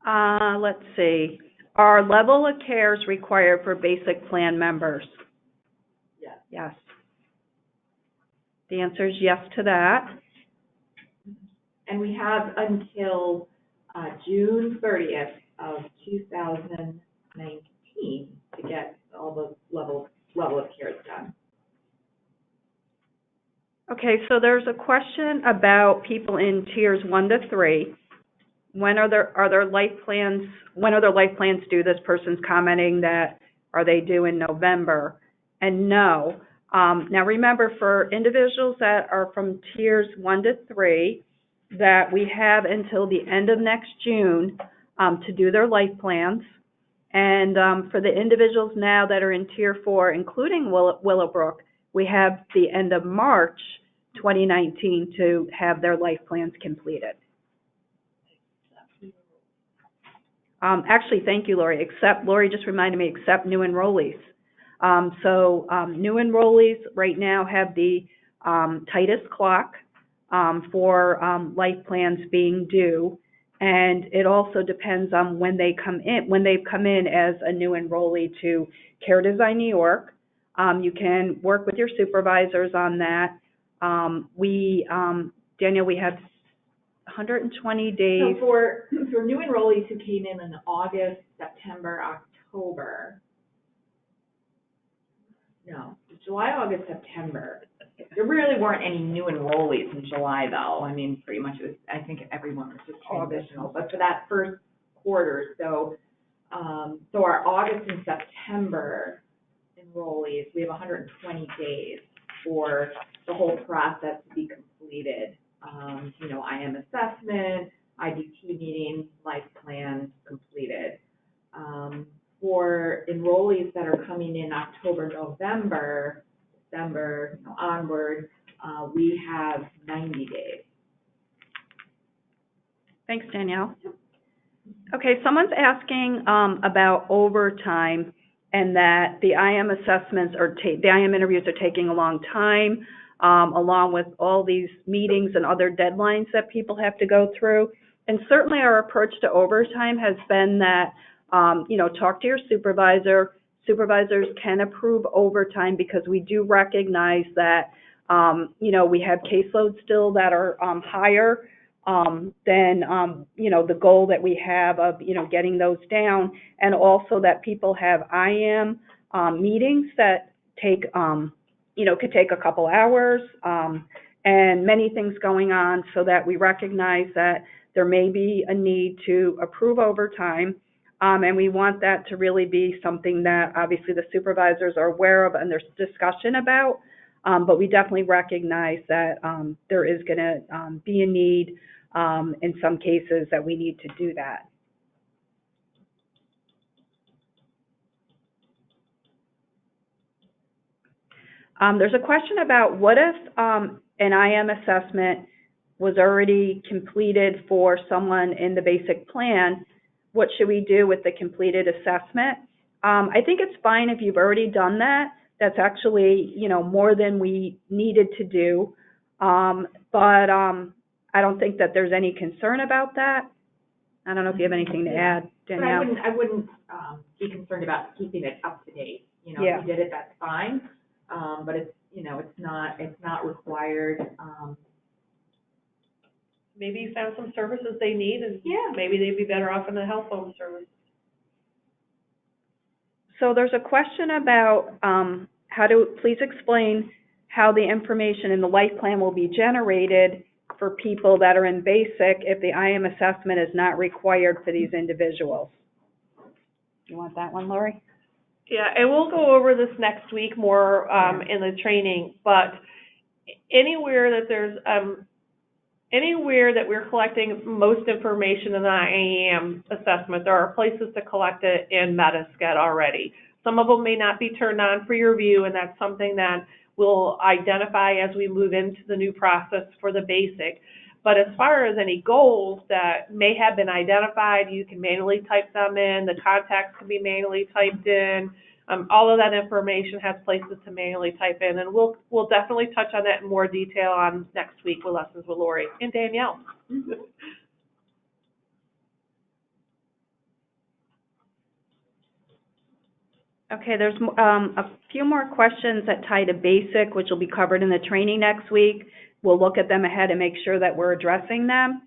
Let's see. Are level of cares required for basic plan members? Yes. Yes. The answer is yes to that. And we have until June 30th of 2019 to get all the level of cares done. Okay, so there's a question about people in tiers 1 to 3. When are their life plans due? This person's commenting that, are they due in November? And no. Now remember, for individuals that are from tiers 1 to 3, that we have until the end of next June to do their life plans. And for the individuals now that are in tier 4, including Willowbrook, we have the end of March 2019 to have their life plans completed. Actually, thank you, Lori. Lori just reminded me, except new enrollees. So new enrollees right now have the tightest clock for life plans being due, and it also depends on when they come in. When they've come in as a new enrollee to Care Design New York, you can work with your supervisors on that. Daniel, we have 120 days. So for new enrollees who came in August, September, October, no, July, August, September. There really weren't any new enrollees in July, though. I mean, pretty much it was, I think everyone was just transitional. But for that first quarter, so our August and September enrollees, we have 120 days for the whole process to be completed. IM assessment, IDT meeting, life plan completed. For enrollees that are coming in October, November, December, onward, we have 90 days. Thanks, Danielle. Okay, someone's asking about overtime, and that the IM assessments the IM interviews are taking a long time, along with all these meetings and other deadlines that people have to go through. And certainly our approach to overtime has been that, talk to your supervisor. Supervisors can approve overtime because we do recognize that, we have caseloads still that are, higher, than, the goal that we have of, getting those down. And also that people have IM, meetings that take, could take a couple hours, and many things going on, so that we recognize that there may be a need to approve overtime. And we want that to really be something that obviously the supervisors are aware of and there's discussion about. But we definitely recognize that there is going to be a need in some cases that we need to do that. There's a question about what if an IM assessment was already completed for someone in the basic plan? What should we do with the completed assessment? I think it's fine if you've already done that. That's actually, more than we needed to do. But I don't think that there's any concern about that. I don't know if you have anything to add, Danielle. But I wouldn't be concerned about keeping it up to date. Yeah. If you did it, that's fine. But it's, it's not required. Maybe you found some services they need, and Yeah. maybe they'd be better off in the health home service. So there's a question about please explain how the information in the life plan will be generated for people that are in basic if the IM assessment is not required for these individuals. You want that one, Lori? Yeah, and we'll go over this next week more in the training, but anywhere that there's anywhere that we're collecting most information in the IAM assessment, there are places to collect it in Metascat already. Some of them may not be turned on for your view, and that's something that we'll identify as we move into the new process for the basic. But as far as any goals that may have been identified, you can manually type them in. The contacts can be manually typed in. All of that information has places to manually type in, and we'll definitely touch on that in more detail on next week with Lessons with Lori and Danielle. Okay, there's a few more questions that tie to basic, which will be covered in the training next week. We'll look at them ahead and make sure that we're addressing them.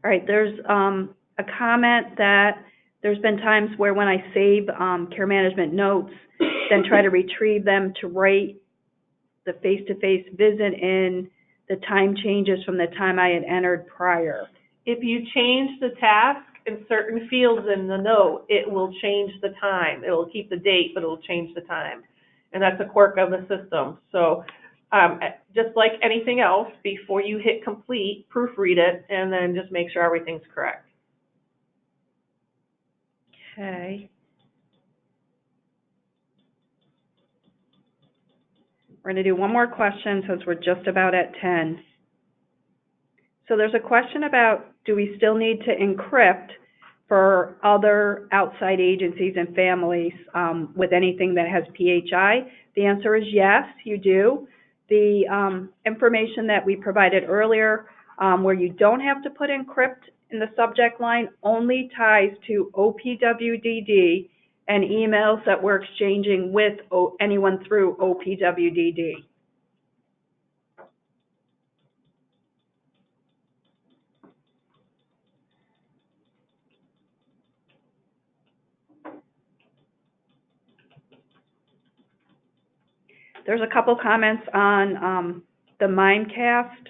All right, there's a comment that there's been times where when I save care management notes, then try to retrieve them to write the face-to-face visit in, the time changes from the time I had entered prior. If you change the task in certain fields in the note, it will change the time. It will keep the date, but it will change the time. And that's a quirk of the system. So just like anything else, before you hit complete, proofread it, and then just make sure everything's correct. Okay. We're going to do one more question since we're just about at 10. So there's a question about, do we still need to encrypt for other outside agencies and families with anything that has PHI? The answer is yes, you do. The information that we provided earlier, where you don't have to put encrypt in the subject line, only ties to OPWDD and emails that we're exchanging with anyone through OPWDD. There's a couple comments on the Mimecast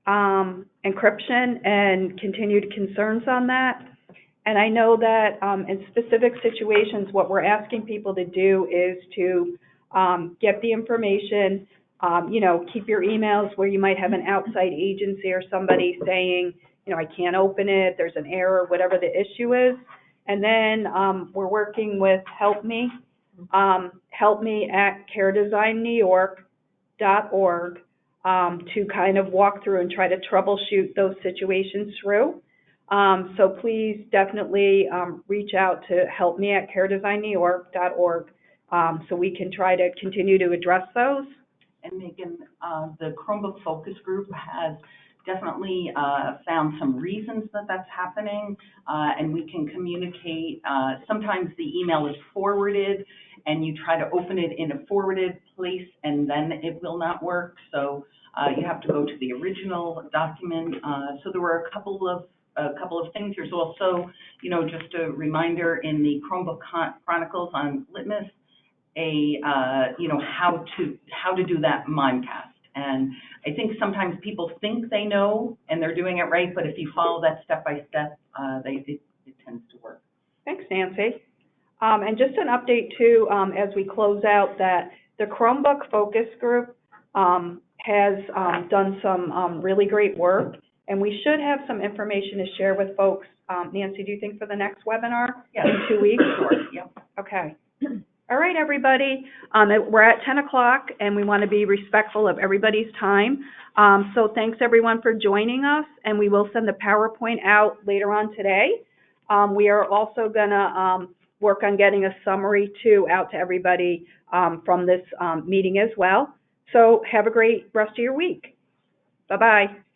encryption and continued concerns on that. And I know that in specific situations, what we're asking people to do is to get the information, keep your emails where you might have an outside agency or somebody saying, I can't open it, there's an error, whatever the issue is. And then we're working with Help Me at caredesignNewYork.org to kind of walk through and try to troubleshoot those situations through. So please definitely reach out to Help Me at caredesignNewYork.org so we can try to continue to address those. And Megan, the Chromebook Focus Group has definitely found some reasons that that's happening, and we can communicate. Sometimes the email is forwarded, and you try to open it in a forwarded place, and then it will not work. So you have to go to the original document. So there were a couple of things. There's also, just a reminder in the Chromebook Chronicles on Litmus, how to do that Mimecast. And I think sometimes people think they know and they're doing it right, but if you follow that step by step, it tends to work. Thanks, Nancy. And just an update too, as we close out, that the Chromebook Focus Group has done some really great work, and we should have some information to share with folks. Nancy, do you think for the next webinar? Yeah. In 2 weeks? Sure. Yeah. Okay. All right, everybody. We're at 10 o'clock, and we want to be respectful of everybody's time. So thanks, everyone, for joining us, and we will send the PowerPoint out later on today. We are also going to work on getting a summary, too, out to everybody from this meeting as well. So have a great rest of your week. Bye-bye.